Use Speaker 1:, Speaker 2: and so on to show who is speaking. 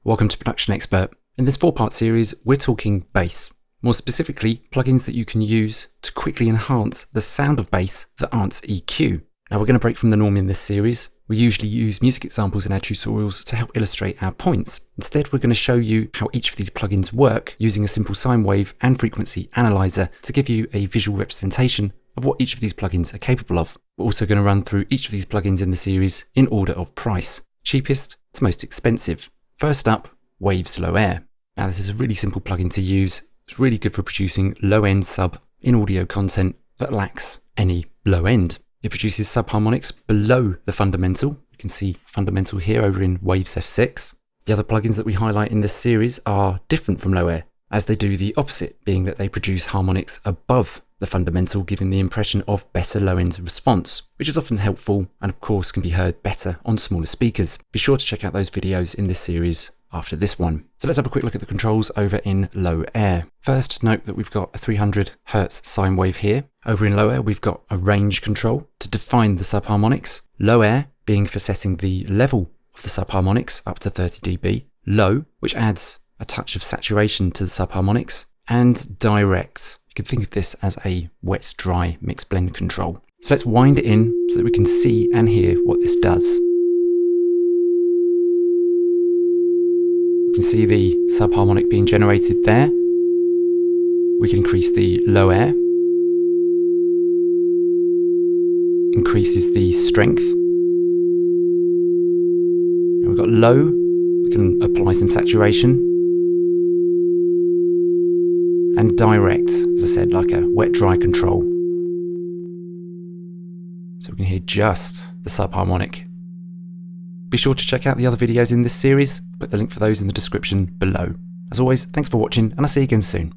Speaker 1: Welcome to Production Expert. In this 4-part series, we're talking bass. More specifically, plugins that you can use to quickly enhance the sound of bass that aren't EQ. Now we're going to break from the norm in this series. We usually use music examples in our tutorials to help illustrate our points. Instead, we're going to show you how each of these plugins work using a simple sine wave and frequency analyzer to give you a visual representation of what each of these plugins are capable of. We're also going to run through each of these plugins in the series in order of price, cheapest to most expensive. First up, Waves LoAIR. Now this is a really simple plugin to use. It's really good for producing low-end sub in audio content that lacks any low end. It produces sub-harmonics below the fundamental. You can see fundamental here over in Waves F6. The other plugins that we highlight in this series are different from LoAIR, as they do the opposite, being that they produce harmonics above the fundamental, giving the impression of better low-end response, which is often helpful and of course can be heard better on smaller speakers. Be sure to check out those videos in this series after this one. So let's have a quick look at the controls over in LoAIR. First, note that we've got a 300 Hz sine wave here. Over in LoAIR, we've got a range control to define the sub-harmonics. LoAIR being for setting the level of the sub-harmonics up to 30 dB. Low, which adds a touch of saturation to the sub-harmonics. And direct. You can think of this as a wet-dry mix blend control. So let's wind it in so that we can see and hear what this does. We can see the sub-harmonic being generated there. We can increase the LoAIR. Increases the strength. And we've got low. We can apply some saturation. And direct, as I said, like a wet-dry control. So we can hear just the sub-harmonic. Be sure to check out the other videos in this series. Put the link for those in the description below. As always, thanks for watching, and I'll see you again soon.